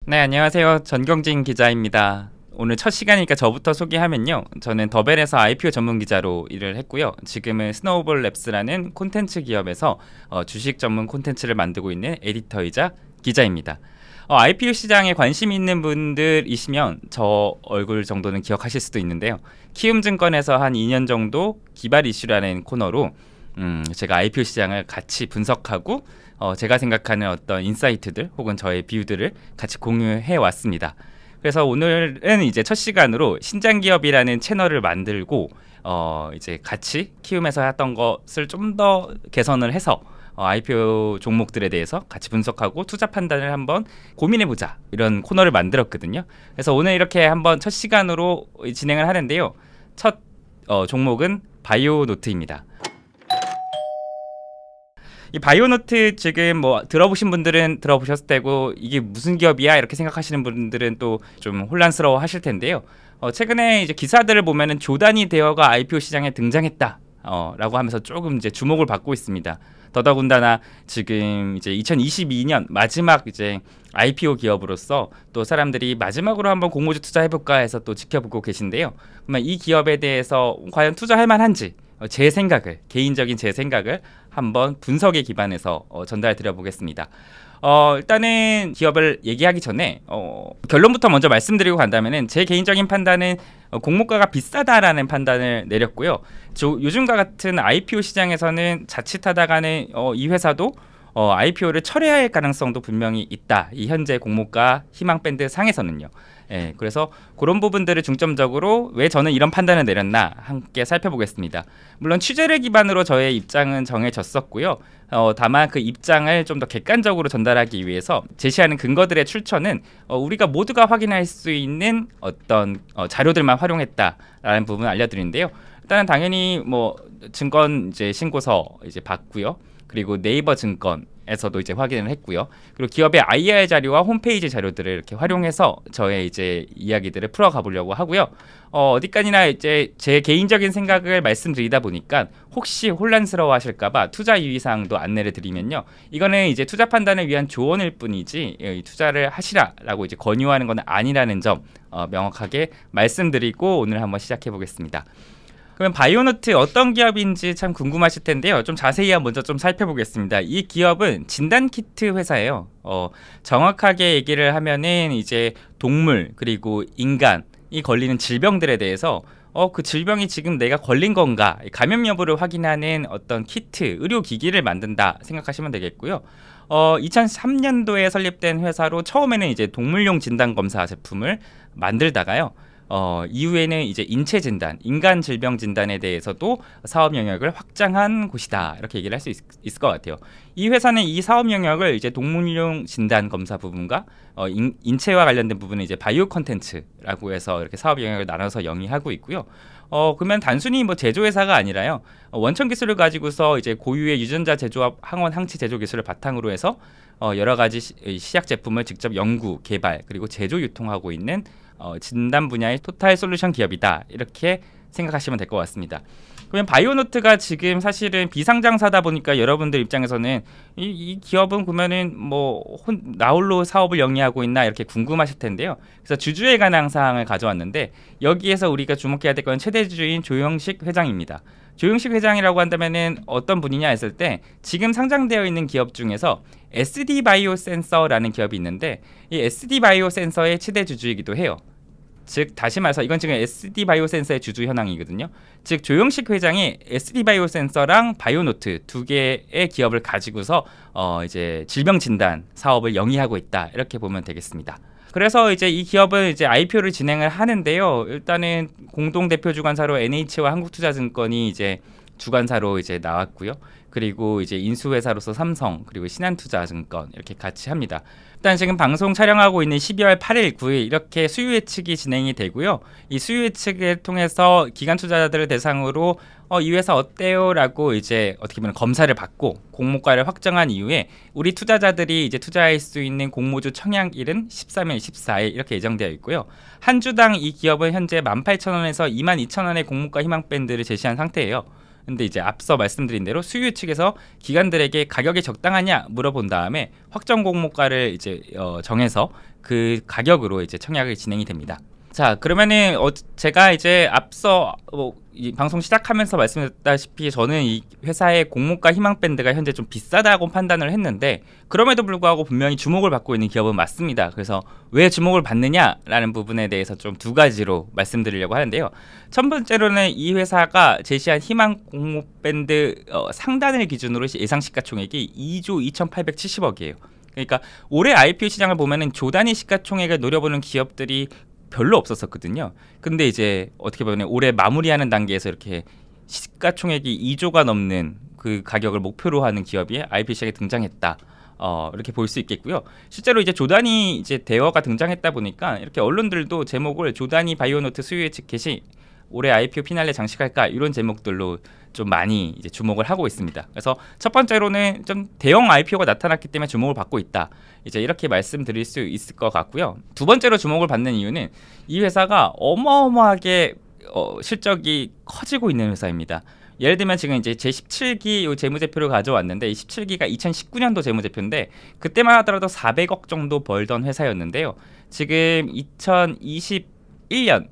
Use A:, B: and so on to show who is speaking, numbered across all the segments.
A: 네, 안녕하세요. 전경진 기자입니다. 오늘 첫 시간이니까 저부터 소개하면요. 저는 더벨에서 IPO 전문 기자로 일을 했고요. 지금은 스노우볼 랩스라는 콘텐츠 기업에서 주식 전문 콘텐츠를 만들고 있는 에디터이자 기자입니다. IPO 시장에 관심 있는 분들이시면 저 얼굴 정도는 기억하실 수도 있는데요. 키움증권에서 한 2년 정도 기발 이슈라는 코너로 제가 IPO 시장을 같이 분석하고 제가 생각하는 어떤 인사이트들 혹은 저의 뷰들을 같이 공유해 왔습니다. 그래서 오늘은 이제 첫 시간으로 신장기업이라는 채널을 만들고 이제 같이 키움에서 했던 것을 좀 더 개선을 해서 IPO 종목들에 대해서 같이 분석하고 투자 판단을 한번 고민해보자, 이런 코너를 만들었거든요. 그래서 오늘 이렇게 한번 첫 시간으로 진행을 하는데요. 첫 종목은 바이오노트입니다. 이 바이오노트 지금 뭐 들어보신 분들은 들어보셨을 테고, 이게 무슨 기업이야 이렇게 생각하시는 분들은 또 좀 혼란스러워 하실 텐데요. 최근에 이제 기사들을 보면은 조단위 대여가 IPO 시장에 등장했다 라고 하면서 조금 이제 주목을 받고 있습니다. 더더군다나 지금 이제 2022년 마지막 이제 IPO 기업으로서 또 사람들이 마지막으로 한번 공모주 투자해볼까 해서 또 지켜보고 계신데요. 그러면 이 기업에 대해서 과연 투자할 만한지 제 생각을, 개인적인 제 생각을 한번 분석에 기반해서 전달 드려보겠습니다. 일단은 기업을 얘기하기 전에 결론부터 먼저 말씀드리고 간다면은 제 개인적인 판단은 공모가가 비싸다라는 판단을 내렸고요. 요즘과 같은 IPO 시장에서는 자칫하다가는 이 회사도 IPO를 철회할 가능성도 분명히 있다. 이 현재 공모가 희망 밴드 상에서는요. 예, 그래서 그런 부분들을 중점적으로 왜 저는 이런 판단을 내렸나 함께 살펴보겠습니다. 물론 취재를 기반으로 저의 입장은 정해졌었고요. 다만 그 입장을 좀 더 객관적으로 전달하기 위해서 제시하는 근거들의 출처는 우리가 모두가 확인할 수 있는 어떤 자료들만 활용했다라는 부분을 알려드리는데요. 일단은 당연히 뭐 증권 이제 신고서 이제 받고요. 그리고 네이버 증권에서도 이제 확인을 했고요. 그리고 기업의 IR 자료와 홈페이지 자료들을 이렇게 활용해서 저의 이제 이야기들을 풀어가 보려고 하고요. 어디까지나 이제 제 개인적인 생각을 말씀드리다 보니까 혹시 혼란스러워 하실까봐 투자 유의사항도 안내를 드리면요. 이거는 이제 투자 판단을 위한 조언일 뿐이지 투자를 하시라라고 이제 권유하는 건 아니라는 점 명확하게 말씀드리고 오늘 한번 시작해 보겠습니다. 그러면 바이오노트 어떤 기업인지 참 궁금하실 텐데요. 좀 자세히 먼저 좀 살펴보겠습니다. 이 기업은 진단키트 회사예요. 정확하게 얘기를 하면은 이제 동물 그리고 인간이 걸리는 질병들에 대해서 그 질병이 지금 내가 걸린 건가, 감염 여부를 확인하는 어떤 키트, 의료기기를 만든다 생각하시면 되겠고요. 2003년도에 설립된 회사로 처음에는 이제 동물용 진단검사 제품을 만들다가요. 이후에는 이제 인체 진단, 인간 질병 진단에 대해서도 사업 영역을 확장한 곳이다, 이렇게 얘기를 할 수 있을 것 같아요. 이 회사는 이 사업 영역을 이제 동물용 진단 검사 부분과 인체와 관련된 부분은 이제 바이오 컨텐츠라고 해서 이렇게 사업 영역을 나눠서 영위하고 있고요. 그러면 단순히 뭐 제조회사가 아니라요. 원천 기술을 가지고서 이제 고유의 유전자 제조합 항원 항체 제조 기술을 바탕으로 해서 여러 가지 시약 제품을 직접 연구, 개발 그리고 제조 유통하고 있는 진단 분야의 토탈 솔루션 기업이다, 이렇게 생각하시면 될 것 같습니다. 그러면 바이오노트가 지금 사실은 비상장사다 보니까 여러분들 입장에서는 이 기업은 보면은 뭐 나홀로 사업을 영위하고 있나 이렇게 궁금하실 텐데요. 그래서 주주에 관한 사항을 가져왔는데 여기에서 우리가 주목해야 될 건 최대 주주인 조영식 회장입니다. 조영식 회장이라고 한다면은 어떤 분이냐 했을 때 지금 상장되어 있는 기업 중에서 SD 바이오 센서라는 기업이 있는데 이 SD 바이오 센서의 최대 주주이기도 해요. 즉 다시 말해서 이건 지금 SD 바이오 센서의 주주 현황이거든요. 즉 조영식 회장이 SD 바이오 센서랑 바이오노트 두 개의 기업을 가지고서 이제 질병 진단 사업을 영위하고 있다, 이렇게 보면 되겠습니다. 그래서 이제 이 기업은 이제 IPO를 진행을 하는데요. 일단은 공동 대표 주관사로 NH와 한국투자증권이 이제 주관사로 이제 나왔고요. 그리고 이제 인수회사로서 삼성 그리고 신한투자증권 이렇게 같이 합니다. 일단 지금 방송 촬영하고 있는 12월 8일, 9일 이렇게 수요 예측이 진행이 되고요. 이 수요 예측을 통해서 기관 투자자들을 대상으로 이 회사 어때요? 라고 이제 어떻게 보면 검사를 받고 공모가를 확정한 이후에 우리 투자자들이 이제 투자할 수 있는 공모주 청약일은 13일, 14일 이렇게 예정되어 있고요. 한 주당 이 기업은 현재 18,000원에서 22,000원의 공모가 희망 밴드를 제시한 상태예요. 근데 이제 앞서 말씀드린 대로 수요 측에서 기관들에게 가격이 적당하냐 물어본 다음에 확정 공모가를 이제 정해서 그 가격으로 이제 청약이 진행이 됩니다. 자, 그러면은 제가 이제 앞서 이 방송 시작하면서 말씀드렸다시피 저는 이 회사의 공모가 희망 밴드가 현재 좀 비싸다고 판단을 했는데, 그럼에도 불구하고 분명히 주목을 받고 있는 기업은 맞습니다. 그래서 왜 주목을 받느냐라는 부분에 대해서 좀 두 가지로 말씀드리려고 하는데요. 첫 번째로는 이 회사가 제시한 희망 공모 밴드 상단을 기준으로 예상 시가총액이 2조 2,870억이에요. 그러니까 올해 IPO 시장을 보면은 조 단위 시가총액을 노려보는 기업들이 별로 없었었거든요. 근데 이제 어떻게 보면 올해 마무리하는 단계에서 이렇게 시가총액이 2조가 넘는 그 가격을 목표로 하는 기업이 IPO 시장에 등장했다. 이렇게 볼 수 있겠고요. 실제로 이제 조단위 이제 대여가 등장했다 보니까 이렇게 언론들도 제목을 조단위 바이오노트 수요 예측 개시 올해 IPO 피날레 장식할까 이런 제목들로 좀 많이 이제 주목을 하고 있습니다. 그래서 첫 번째로는 좀 대형 IPO가 나타났기 때문에 주목을 받고 있다. 이제 이렇게 말씀드릴 수 있을 것 같고요. 두 번째로 주목을 받는 이유는 이 회사가 어마어마하게 실적이 커지고 있는 회사입니다. 예를 들면 지금 이제 제 17기 요 재무제표를 가져왔는데 이 17기가 2019년도 재무제표인데 그때만 하더라도 400억 정도 벌던 회사였는데요. 지금 2021년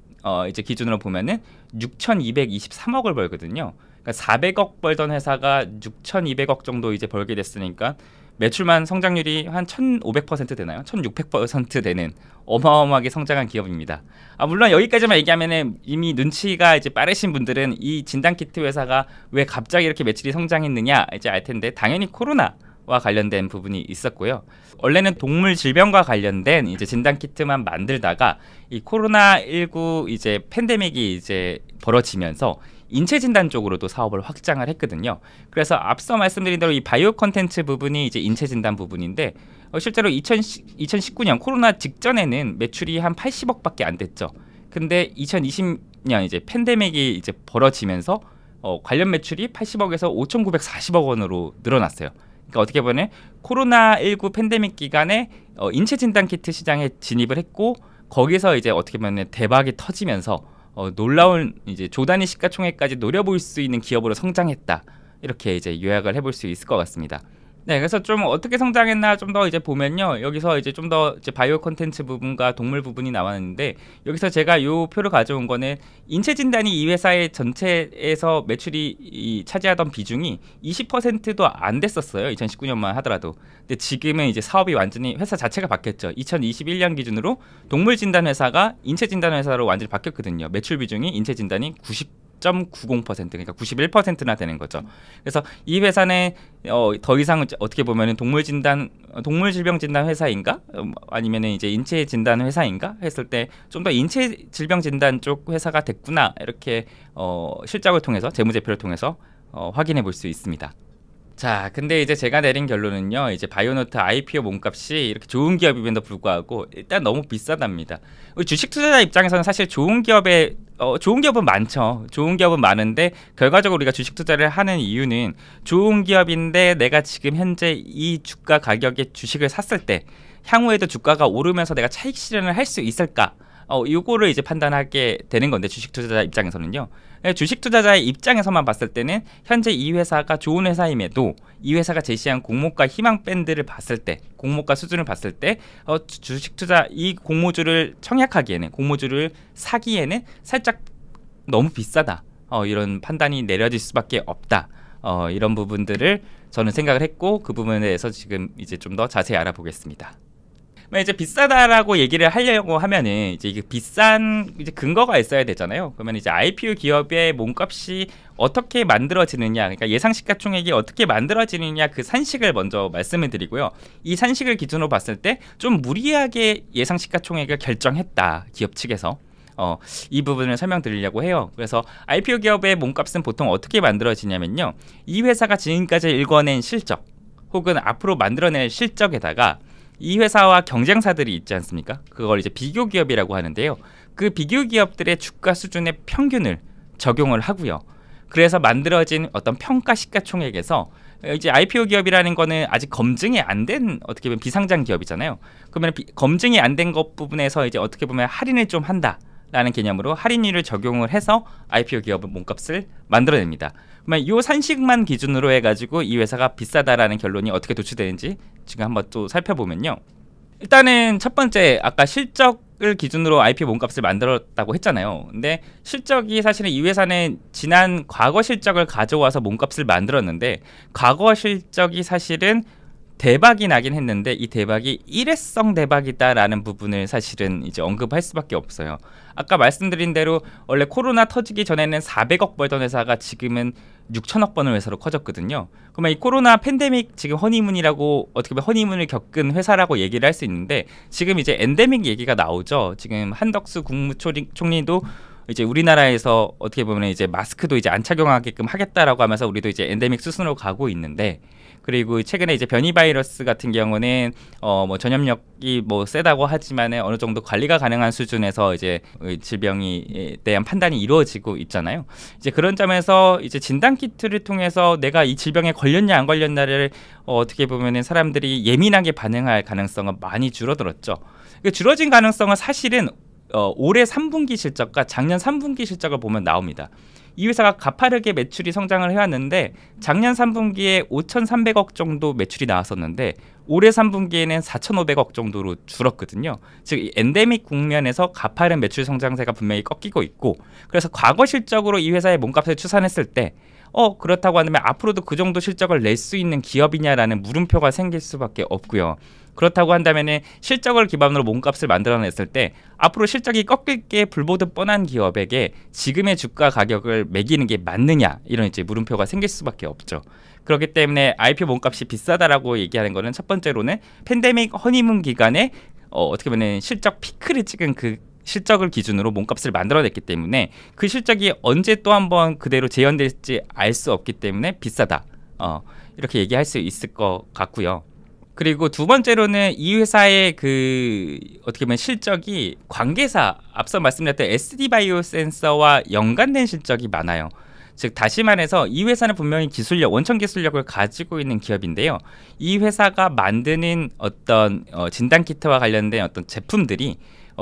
A: 이제 기준으로 보면은 6,223억을 벌거든요. 그러니까 400억 벌던 회사가 6,200억 정도 이제 벌게 됐으니까 매출만 성장률이 한 1,500% 되나요? 1,600% 되는 어마어마하게 성장한 기업입니다. 물론 여기까지만 얘기하면은 이미 눈치가 이제 빠르신 분들은 이 진단키트 회사가 왜 갑자기 이렇게 매출이 성장했느냐 이제 알 텐데, 당연히 코로나와 관련된 부분이 있었고요. 원래는 동물 질병과 관련된 이제 진단키트만 만들다가 이 코로나19 이제 팬데믹이 이제 벌어지면서 인체 진단 쪽으로도 사업을 확장을 했거든요. 그래서 앞서 말씀드린 대로 이 바이오 컨텐츠 부분이 이제 인체 진단 부분인데 실제로 2019년 코로나 직전에는 매출이 한 80억밖에 안 됐죠. 근데 2020년 이제 팬데믹이 이제 벌어지면서 관련 매출이 80억에서 5,940억 원으로 늘어났어요. 그러니까 어떻게 보면 코로나19 팬데믹 기간에 인체 진단 키트 시장에 진입을 했고, 거기서 이제 어떻게 보면 대박이 터지면서 놀라운 이제 조 단위 시가총액까지 노려볼 수 있는 기업으로 성장했다. 이렇게 이제 요약을 해볼 수 있을 것 같습니다. 네, 그래서 좀 어떻게 성장했나 좀 더 이제 보면요, 여기서 이제 좀 더 이제 바이오 콘텐츠 부분과 동물 부분이 나왔는데, 여기서 제가 요 표를 가져온 거는 인체 진단이 이 회사의 전체에서 매출이 차지하던 비중이 20%도 안 됐었어요. 2019년만 하더라도. 근데 지금은 이제 사업이 완전히 회사 자체가 바뀌었죠. 2021년 기준으로 동물 진단 회사가 인체 진단 회사로 완전히 바뀌었거든요. 매출 비중이 인체 진단이 90.90% 그러니까 91%나 되는 거죠. 그래서 이 회사는 더 이상 어떻게 보면은 동물 질병 진단 회사인가 아니면은 이제 인체 진단 회사인가 했을 때 좀 더 인체 질병 진단 쪽 회사가 됐구나, 이렇게 실적을 통해서 재무제표를 통해서 확인해 볼 수 있습니다. 자, 근데 이제 제가 내린 결론은요, 이제 바이오노트 IPO 몸값이 이렇게 좋은 기업임에도 불구하고 일단 너무 비싸답니다. 우리 주식 투자자 입장에서는 사실 좋은 기업은 많죠. 좋은 기업은 많은데 결과적으로 우리가 주식 투자를 하는 이유는 좋은 기업인데 내가 지금 현재 이 주가 가격에 주식을 샀을 때 향후에도 주가가 오르면서 내가 차익 실현을 할 수 있을까? 요거를 이제 판단하게 되는 건데, 주식 투자자 입장에서는요. 주식 투자자의 입장에서만 봤을 때는 현재 이 회사가 좋은 회사임에도 이 회사가 제시한 공모가 희망 밴드를 봤을 때, 공모가 수준을 봤을 때 주식 투자 이 공모주를 청약하기에는, 공모주를 사기에는 살짝 너무 비싸다, 이런 판단이 내려질 수밖에 없다. 이런 부분들을 저는 생각을 했고, 그 부분에 대해서 지금 이제 좀 더 자세히 알아보겠습니다. 이제 비싸다라고 얘기를 하려고 하면은 이제 이게 비싼 이제 근거가 있어야 되잖아요. 그러면 이제 IPO 기업의 몸값이 어떻게 만들어지느냐, 그러니까 예상 시가총액이 어떻게 만들어지느냐, 그 산식을 먼저 말씀을 드리고요. 이 산식을 기준으로 봤을 때 좀 무리하게 예상 시가총액을 결정했다, 기업 측에서. 이 부분을 설명드리려고 해요. 그래서 IPO 기업의 몸값은 보통 어떻게 만들어지냐면요, 이 회사가 지금까지 일궈낸 실적 혹은 앞으로 만들어낼 실적에다가 이 회사와 경쟁사들이 있지 않습니까? 그걸 이제 비교 기업이라고 하는데요. 그 비교 기업들의 주가 수준의 평균을 적용을 하고요. 그래서 만들어진 어떤 평가 시가총액에서 이제 IPO 기업이라는 거는 아직 검증이 안 된 어떻게 보면 비상장 기업이잖아요. 그러면 검증이 안 된 것 부분에서 이제 어떻게 보면 할인을 좀 한다라는 개념으로 할인율을 적용을 해서 IPO 기업의 몸값을 만들어냅니다. 그러면 요 산식만 기준으로 해가지고 이 회사가 비싸다라는 결론이 어떻게 도출되는지 지금 한번 또 살펴보면요. 일단은 첫 번째 아까 실적을 기준으로 IPO 몸값을 만들었다고 했잖아요. 근데 실적이 사실은 이 회사는 지난 과거 실적을 가져와서 몸값을 만들었는데 과거 실적이 사실은 대박이 나긴 했는데 이 대박이 일회성 대박이다라는 부분을 사실은 이제 언급할 수밖에 없어요. 아까 말씀드린 대로 원래 코로나 터지기 전에는 400억 벌던 회사가 지금은 6천억 버는 회사로 커졌거든요. 그러면 이 코로나 팬데믹 지금 허니문이라고 어떻게 보면 허니문을 겪은 회사라고 얘기를 할 수 있는데 지금 이제 엔데믹 얘기가 나오죠. 지금 한덕수 국무총리도 이제 우리나라에서 어떻게 보면 이제 마스크도 이제 안 착용하게끔 하겠다라고 하면서 우리도 이제 엔데믹 수순으로 가고 있는데 그리고 최근에 이제 변이 바이러스 같은 경우는 뭐 전염력이 뭐 세다고 하지만은 어느 정도 관리가 가능한 수준에서 이제 질병에 대한 판단이 이루어지고 있잖아요. 이제 그런 점에서 이제 진단 키트를 통해서 내가 이 질병에 걸렸냐 안 걸렸냐를 어떻게 보면은 사람들이 예민하게 반응할 가능성은 많이 줄어들었죠. 줄어진 가능성은 사실은 올해 3분기 실적과 작년 3분기 실적을 보면 나옵니다. 이 회사가 가파르게 매출이 성장을 해왔는데 작년 3분기에 5,300억 정도 매출이 나왔었는데 올해 3분기에는 4,500억 정도로 줄었거든요. 즉 엔데믹 국면에서 가파른 매출 성장세가 분명히 꺾이고 있고 그래서 과거 실적으로 이 회사의 몸값을 추산했을 때 그렇다고 하면 앞으로도 그 정도 실적을 낼 수 있는 기업이냐라는 물음표가 생길 수밖에 없고요. 그렇다고 한다면은 실적을 기반으로 몸값을 만들어냈을 때 앞으로 실적이 꺾일 게 불보듯 뻔한 기업에게 지금의 주가 가격을 매기는 게 맞느냐 이런 이제 물음표가 생길 수밖에 없죠. 그렇기 때문에 IPO 몸값이 비싸다라고 얘기하는 거는 첫 번째로는 팬데믹 허니문 기간에 어떻게 보면 실적 피크를 찍은 그 실적을 기준으로 몸값을 만들어냈기 때문에 그 실적이 언제 또 한번 그대로 재현될지 알 수 없기 때문에 비싸다. 이렇게 얘기할 수 있을 것 같고요. 그리고 두 번째로는 이 회사의 그 어떻게 보면 실적이 관계사 앞서 말씀드렸던 SD바이오 센서와 연관된 실적이 많아요. 즉 다시 말해서 이 회사는 분명히 기술력, 원천 기술력을 가지고 있는 기업인데요. 이 회사가 만드는 어떤 진단키트와 관련된 어떤 제품들이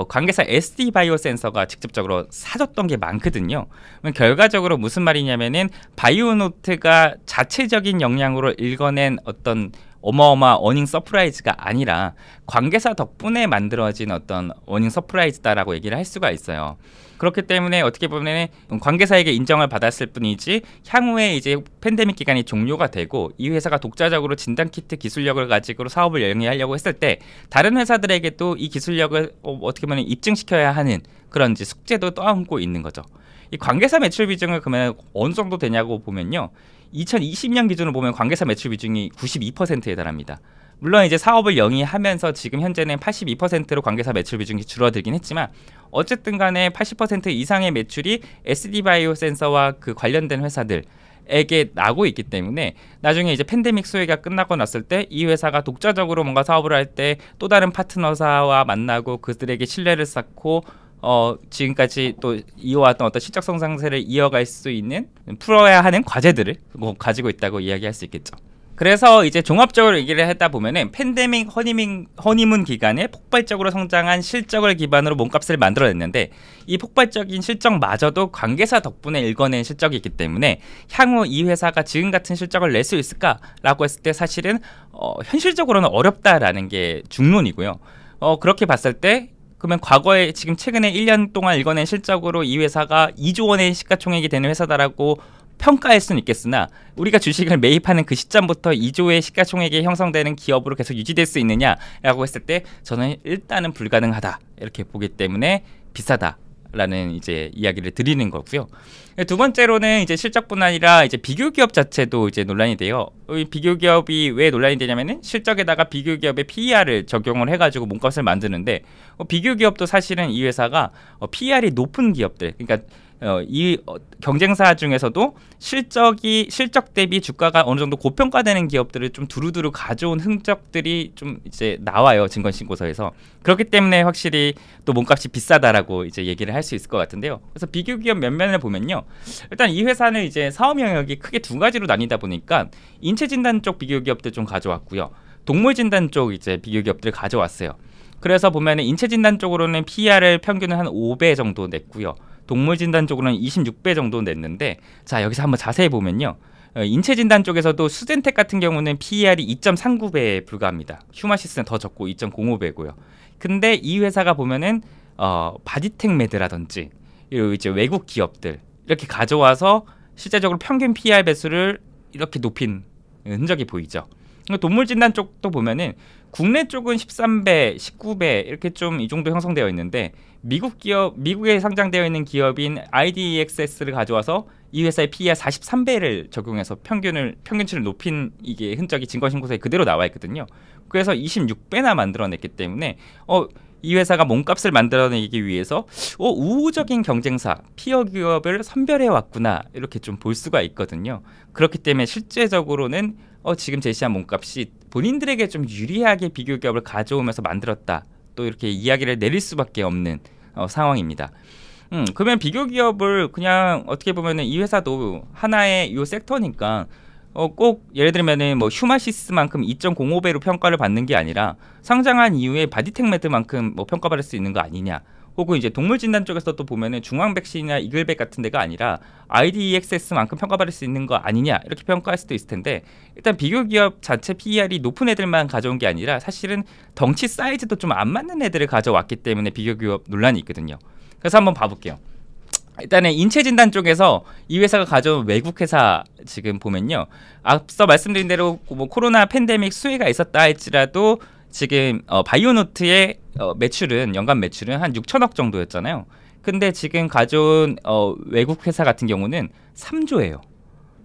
A: 관계사 SD바이오 센서가 직접적으로 사줬던 게 많거든요. 결과적으로 무슨 말이냐면은 바이오노트가 자체적인 역량으로 읽어낸 어떤 어마어마한 어닝 서프라이즈가 아니라 관계사 덕분에 만들어진 어떤 어닝 서프라이즈다라고 얘기를 할 수가 있어요. 그렇기 때문에 어떻게 보면 관계사에게 인정을 받았을 뿐이지 향후에 이제 팬데믹 기간이 종료가 되고 이 회사가 독자적으로 진단키트 기술력을 가지고 사업을 영위하려고 했을 때 다른 회사들에게도 이 기술력을 어떻게 보면 입증시켜야 하는 그런 이제 숙제도 떠안고 있는 거죠. 이 관계사 매출 비중을 그러면 어느 정도 되냐고 보면요. 2020년 기준으로 보면 관계사 매출 비중이 92%에 달합니다. 물론 이제 사업을 영위하면서 지금 현재는 82%로 관계사 매출 비중이 줄어들긴 했지만 어쨌든 간에 80% 이상의 매출이 SD바이오 센서와 그 관련된 회사들에게 나고 있기 때문에 나중에 이제 팬데믹 수혜가 끝나고 났을 때 이 회사가 독자적으로 뭔가 사업을 할 때 또 다른 파트너사와 만나고 그들에게 신뢰를 쌓고 지금까지 또 이어왔던 어떤 실적 성장세를 이어갈 수 있는 풀어야 하는 과제들을 가지고 있다고 이야기할 수 있겠죠. 그래서 이제 종합적으로 얘기를 하다 보면은 팬데믹 허니문 기간에 폭발적으로 성장한 실적을 기반으로 몸값을 만들어냈는데 이 폭발적인 실적마저도 관계사 덕분에 읽어낸 실적이기 때문에 향후 이 회사가 지금 같은 실적을 낼 수 있을까라고 했을 때 사실은 현실적으로는 어렵다라는 게 중론이고요. 그렇게 봤을 때 그러면 과거에 지금 최근에 1년 동안 읽어낸 실적으로 이 회사가 2조 원의 시가총액이 되는 회사다라고 평가할 수는 있겠으나 우리가 주식을 매입하는 그 시점부터 2조의 시가총액이 형성되는 기업으로 계속 유지될 수 있느냐라고 했을 때 저는 일단은 불가능하다 이렇게 보기 때문에 비싸다라는 이제 이야기를 드리는 거고요. 두 번째로는 이제 실적뿐 아니라 이제 비교 기업 자체도 이제 논란이 돼요. 이 비교 기업이 왜 논란이 되냐면은 실적에다가 비교 기업의 PER을 적용을 해가지고 몸값을 만드는데 비교 기업도 사실은 이 회사가 PER이 높은 기업들, 그러니까 이 경쟁사 중에서도 실적 대비 주가가 어느 정도 고평가되는 기업들을 좀 두루두루 가져온 흔적들이 좀 이제 나와요, 증권 신고서에서. 그렇기 때문에 확실히 또 몸값이 비싸다라고 이제 얘기를 할 수 있을 것 같은데요. 그래서 비교 기업 면면을 보면요, 일단 이 회사는 이제 사업 영역이 크게 두 가지로 나뉘다 보니까 인체 진단 쪽 비교 기업들 좀 가져왔고요, 동물 진단 쪽 이제 비교 기업들을 가져왔어요. 그래서 보면은 인체 진단 쪽으로는 PER을 평균은 한 5배 정도 냈고요. 동물진단 쪽으로는 26배 정도 냈는데, 자 여기서 한번 자세히 보면요, 인체진단 쪽에서도 수젠텍 같은 경우는 PER이 2.39배에 불과합니다. 휴마시스는 더 적고 2.05배고요. 근데 이 회사가 보면은 바디텍메드라든지 이제 외국 기업들 이렇게 가져와서 실제적으로 평균 PER 배수를 이렇게 높인 흔적이 보이죠. 동물진단 쪽도 보면은 국내 쪽은 13배, 19배 이렇게 좀 이 정도 형성되어 있는데, 미국에 상장되어 있는 기업인 IDEXS를 가져와서 이 회사의 PER 43배를 적용해서 평균치를 높인 이게 흔적이 증권신고서에 그대로 나와 있거든요. 그래서 26배나 만들어냈기 때문에 이 회사가 몸값을 만들어내기 위해서 우호적인 경쟁사, 피어 기업을 선별해 왔구나 이렇게 좀 볼 수가 있거든요. 그렇기 때문에 실제적으로는 지금 제시한 몸값이 본인들에게 좀 유리하게 비교 기업을 가져오면서 만들었다, 또 이렇게 이야기를 내릴 수밖에 없는 상황입니다. 그러면 비교 기업을 그냥 어떻게 보면은 이 회사도 하나의 요 섹터니까 꼭 예를 들면은 뭐 휴마시스만큼 2.05배로 평가를 받는 게 아니라 상장한 이후에 바디텍메드만큼 뭐 평가받을 수 있는 거 아니냐, 혹은 이제 동물진단 쪽에서 또 보면은 중앙백신이나 이글백 같은 데가 아니라 IDEXS만큼 평가받을 수 있는 거 아니냐 이렇게 평가할 수도 있을 텐데, 일단 비교 기업 자체 PER이 높은 애들만 가져온 게 아니라 사실은 덩치 사이즈도 좀 안 맞는 애들을 가져왔기 때문에 비교 기업 논란이 있거든요. 그래서 한번 봐볼게요. 일단은 인체진단 쪽에서 이 회사가 가져온 외국 회사 지금 보면요, 앞서 말씀드린 대로 뭐 코로나 팬데믹 수혜가 있었다 할지라도 지금 바이오노트의 연간 매출은 한 6천억 정도였잖아요. 근데 지금 가져온 외국 회사 같은 경우는 3조예요.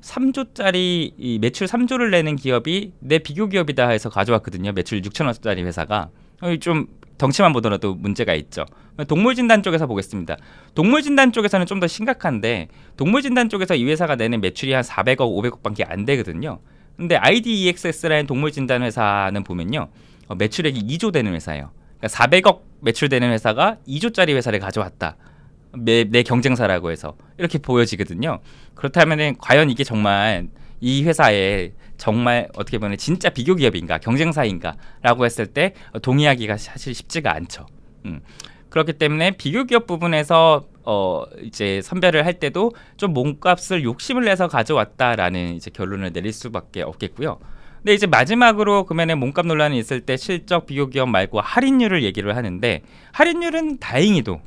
A: 3조짜리 이 매출 3조를 내는 기업이 내 비교 기업이다 해서 가져왔거든요. 매출 6천억짜리 회사가. 좀 덩치만 보더라도 문제가 있죠. 동물진단 쪽에서 보겠습니다. 동물진단 쪽에서는 좀 더 심각한데, 동물진단 쪽에서 이 회사가 내는 매출이 한 400억, 500억밖에 안 되거든요. 근데 IDEXS라는 동물진단 회사는 보면요, 매출액이 2조 되는 회사예요. 그러니까 400억 매출되는 회사가 2조짜리 회사를 가져왔다, 내 경쟁사라고 해서 이렇게 보여지거든요. 그렇다면 과연 이게 정말 이 회사에 정말 어떻게 보면 진짜 비교 기업인가 경쟁사인가 라고 했을 때 동의하기가 사실 쉽지가 않죠. 그렇기 때문에 비교 기업 부분에서 이제 선별을 할 때도 좀 몸값을 욕심을 내서 가져왔다라는 이제 결론을 내릴 수밖에 없겠고요. 근데 이제 마지막으로 그러면 몸값 논란이 있을 때 실적 비교 기업 말고 할인율을 얘기를 하는데, 할인율은 다행히도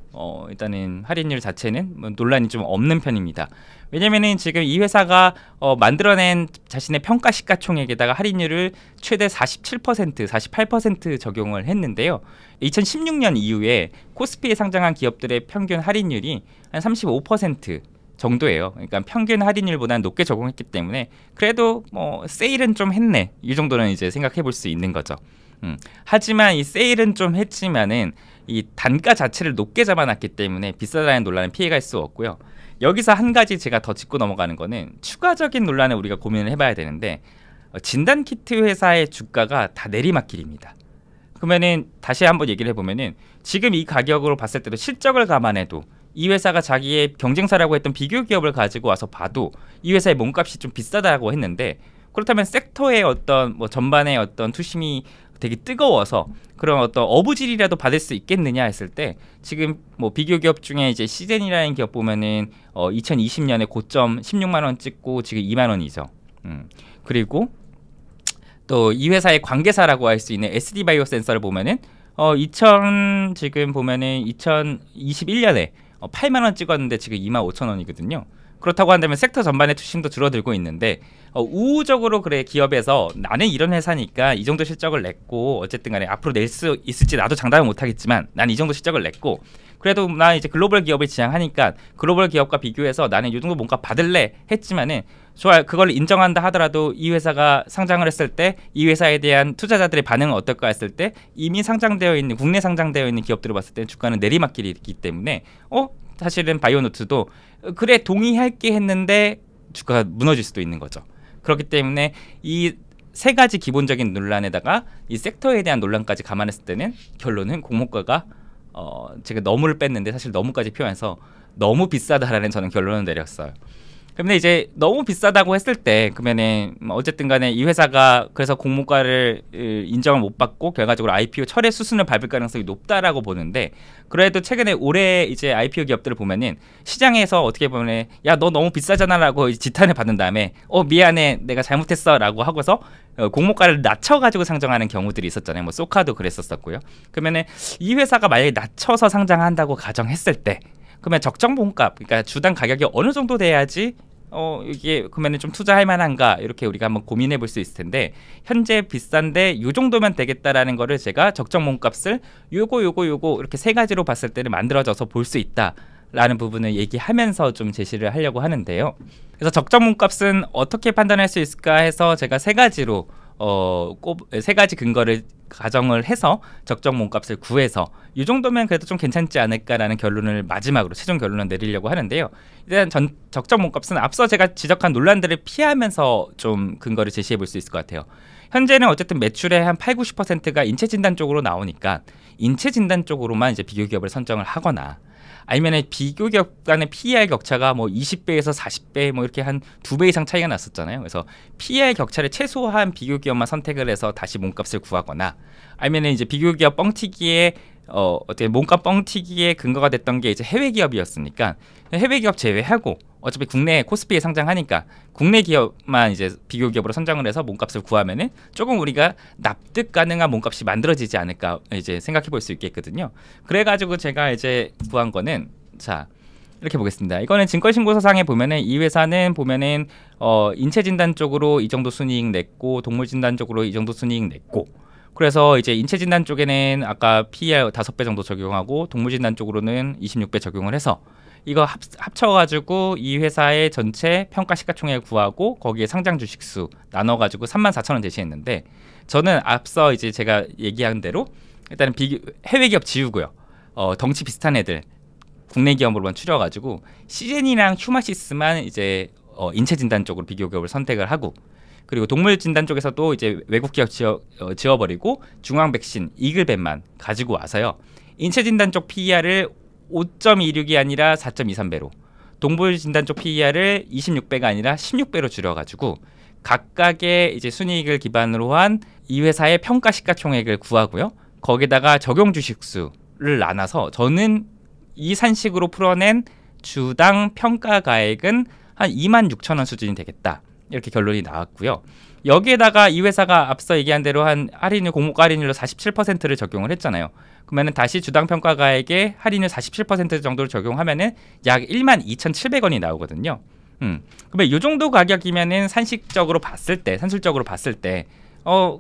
A: 일단은 할인율 자체는 뭐 논란이 좀 없는 편입니다. 왜냐면은 지금 이 회사가 만들어낸 자신의 평가 시가총액에다가 할인율을 최대 47%, 48% 적용을 했는데요. 2016년 이후에 코스피에 상장한 기업들의 평균 할인율이 한 35% 정도예요. 그러니까 평균 할인율보다는 높게 적용했기 때문에 그래도 뭐 세일은 좀 했네, 이 정도는 이제 생각해 볼 수 있는 거죠. 하지만 이 세일은 좀 했지만은 이 단가 자체를 높게 잡아놨기 때문에 비싸다는 논란은 피해갈 수 없고요. 여기서 한 가지 제가 더 짚고 넘어가는 거는 추가적인 논란을 우리가 고민을 해봐야 되는데, 진단키트 회사의 주가가 다 내리막길입니다. 그러면은 다시 한번 얘기를 해보면은 지금 이 가격으로 봤을 때도 실적을 감안해도 이 회사가 자기의 경쟁사라고 했던 비교 기업을 가지고 와서 봐도 이 회사의 몸값이 좀 비싸다고 했는데, 그렇다면 섹터의 어떤 뭐 전반의 어떤 투심이 되게 뜨거워서 그런 어떤 어부질이라도 받을 수 있겠느냐 했을 때, 지금 뭐 비교 기업 중에 이제 시젠이라는 기업 보면은 2020년에 고점 16만 원 찍고 지금 2만 원이죠. 그리고 또 이 회사의 관계사라고 할 수 있는 SD 바이오 센서를 보면은 지금 보면은 2021년에 8만 원 찍었는데 지금 2만 5천 원이거든요. 그렇다고 한다면 섹터 전반의 투심도 줄어들고 있는데, 우호적으로 그래 기업에서 나는 이런 회사니까 이 정도 실적을 냈고 어쨌든 간에 앞으로 낼 수 있을지 나도 장담은 못하겠지만 난 이 정도 실적을 냈고, 그래도 나 이제 글로벌 기업을 지향하니까 글로벌 기업과 비교해서 나는 이 정도 뭔가 받을래 했지만은 좋아요, 그걸 인정한다 하더라도 이 회사가 상장을 했을 때 이 회사에 대한 투자자들의 반응은 어떨까 했을 때 이미 상장되어 있는 국내 상장되어 있는 기업들을 봤을 때 주가는 내리막길이기 때문에 사실은 바이오노트도 그래 동의할게 했는데 주가가 무너질 수도 있는 거죠. 그렇기 때문에 이 세 가지 기본적인 논란에다가 이 섹터에 대한 논란까지 감안했을 때는 결론은 공모가가 제가 너무를 뺐는데 사실 너무까지 표현해서 너무 비싸다라는 저는 결론을 내렸어요. 그러면 이제 너무 비싸다고 했을 때 그러면은 어쨌든 간에 이 회사가 그래서 공모가를 인정을 못 받고 결과적으로 IPO 철회 수순을 밟을 가능성이 높다라고 보는데, 그래도 최근에 올해 이제 IPO 기업들을 보면은 시장에서 어떻게 보면 야 너 너무 비싸잖아라고 지탄을 받은 다음에 미안해 내가 잘못했어라고 하고서 공모가를 낮춰가지고 상장하는 경우들이 있었잖아요. 뭐 소카도 그랬었고요. 그러면은 이 회사가 만약에 낮춰서 상장한다고 가정했을 때, 그러면 적정 몸값, 그러니까 주당 가격이 어느 정도 돼야지 이게 그러면 좀 투자할 만한가, 이렇게 우리가 한번 고민해 볼 수 있을 텐데, 현재 비싼데 요 정도면 되겠다라는 거를 제가 적정 몸값을 요거 이렇게 세 가지로 봤을 때는 만들어져서 볼 수 있다라는 부분을 얘기하면서 좀 제시를 하려고 하는데요. 그래서 적정 몸값은 어떻게 판단할 수 있을까 해서 제가 세 가지로 세 가지 근거를 가정을 해서 적정 몸값을 구해서 이 정도면 그래도 좀 괜찮지 않을까라는 결론을 마지막으로 최종 결론을 내리려고 하는데요. 일단 적정 몸값은 앞서 제가 지적한 논란들을 피하면서 좀 근거를 제시해 볼 수 있을 것 같아요. 현재는 어쨌든 매출의 한 80~90%가 인체 진단 쪽으로 나오니까 인체 진단 쪽으로만 이제 비교 기업을 선정을 하거나, 아니면 비교 기업 간의 PER 격차가 뭐 20배에서 40배 뭐 이렇게 한 2배 이상 차이가 났었잖아요. 그래서 PER 격차를 최소한 비교 기업만 선택을 해서 다시 몸값을 구하거나, 아니면 이제 비교 기업 뻥튀기에 어떻게 몸값 뻥튀기에 근거가 됐던 게 이제 해외 기업이었으니까 해외 기업 제외하고 어차피 국내 코스피에 상장하니까 국내 기업만 이제 비교 기업으로 선정을 해서 몸값을 구하면은 조금 우리가 납득 가능한 몸값이 만들어지지 않을까 이제 생각해 볼 수 있겠거든요. 그래가지고 제가 이제 구한 거는, 자 이렇게 보겠습니다. 이거는 증권신고서상에 보면은 이 회사는 보면은 인체 진단 쪽으로 이 정도 순이익 냈고 동물 진단 쪽으로 이 정도 순이익 냈고, 그래서 이제 인체 진단 쪽에는 아까 PER 5배 정도 적용하고 동물 진단 쪽으로는 26배 적용을 해서 이거 합쳐가지고 이 회사의 전체 평가 시가총액을 구하고 거기에 상장 주식수 나눠가지고 34,000원 제시했는데, 저는 앞서 이제 제가 얘기한 대로 일단은 해외 기업 지우고요. 덩치 비슷한 애들 국내 기업으로만 추려가지고 시젠이랑 휴마시스만 이제 인체 진단 쪽으로 비교 기업을 선택을 하고, 그리고 동물 진단 쪽에서도 이제 외국 기업 지워버리고 중앙 백신 이글벤만 가지고 와서요. 인체 진단 쪽 PER을 5.26이 아니라 4.23배로, 동물 진단 쪽 PER을 26배가 아니라 16배로 줄여가지고 각각의 이제 순이익을 기반으로 한 이 회사의 평가 시가총액을 구하고요. 거기다가 적용 주식수를 나눠서 저는 이 산식으로 풀어낸 주당 평가 가액은 한 26,000원 수준이 되겠다, 이렇게 결론이 나왔고요. 여기에다가 이 회사가 앞서 얘기한 대로 한 할인율, 공모가 할인율로 47%를 적용을 했잖아요. 그러면은 다시 주당 평가가액에 할인율 47% 정도를 적용하면은 약 12,700원이 나오거든요. 그러면 이 정도 가격이면은 산술적으로 봤을 때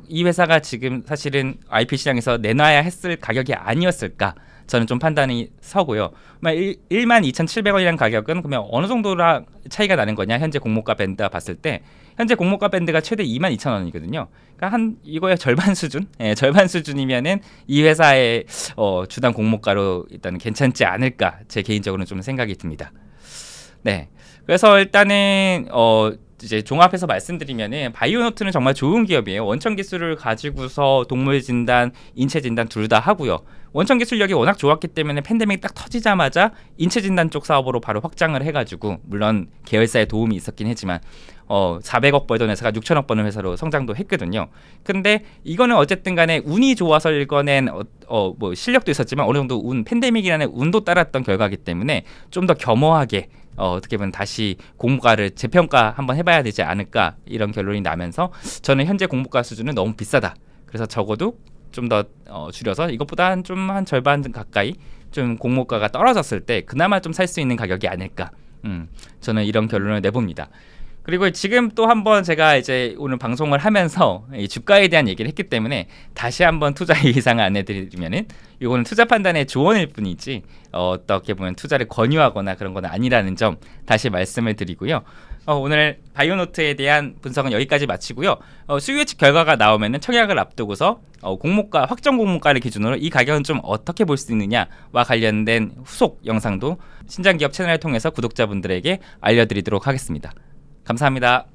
A: 이 회사가 지금 사실은 IP 시장에서 내놔야 했을 가격이 아니었을까? 저는 좀 판단이 서고요. 12,700원이라는 가격은 그러면 어느 정도랑 차이가 나는 거냐? 현재 공모가 밴드와 봤을 때 현재 공모가 밴드가 최대 22,000원이거든요. 그러니까 한 이거의 절반 수준, 절반 수준이면은 이 회사의 주당 공모가로 일단은 괜찮지 않을까? 제 개인적으로는 좀 생각이 듭니다. 네, 그래서 일단은 이제 종합해서 말씀드리면은 바이오노트는 정말 좋은 기업이에요. 원천 기술을 가지고서 동물 진단, 인체 진단 둘 다 하고요. 원천 기술력이 워낙 좋았기 때문에 팬데믹 딱 터지자마자 인체 진단 쪽 사업으로 바로 확장을 해가지고, 물론 계열사의 도움이 있었긴 했지만 400억 벌던 회사가 6천억 버는 회사로 성장도 했거든요. 근데 이거는 어쨌든 간에 운이 좋아서 읽어낸 뭐 실력도 있었지만 어느 정도 팬데믹이라는 운도 따랐던 결과이기 때문에 좀 더 겸허하게 어떻게 보면 다시 공모가를 재평가 한번 해봐야 되지 않을까, 이런 결론이 나면서 저는 현재 공모가 수준은 너무 비싸다. 그래서 적어도 좀 더 줄여서 이것보다 좀 한 절반 가까이 좀 공모가가 떨어졌을 때 그나마 좀 살 수 있는 가격이 아닐까. 저는 이런 결론을 내봅니다. 그리고 지금 또 한번 제가 이제 오늘 방송을 하면서 이 주가에 대한 얘기를 했기 때문에 다시 한번 투자 예상을 안내드리면은, 이거는 투자 판단의 조언일 뿐이지 어떻게 보면 투자를 권유하거나 그런 건 아니라는 점 다시 말씀을 드리고요. 오늘 바이오노트에 대한 분석은 여기까지 마치고요. 수요 예측 결과가 나오면은 청약을 앞두고서 공모가, 확정 공모가를 기준으로 이 가격은 좀 어떻게 볼 수 있느냐와 관련된 후속 영상도 신장기업 채널을 통해서 구독자분들에게 알려드리도록 하겠습니다. 감사합니다.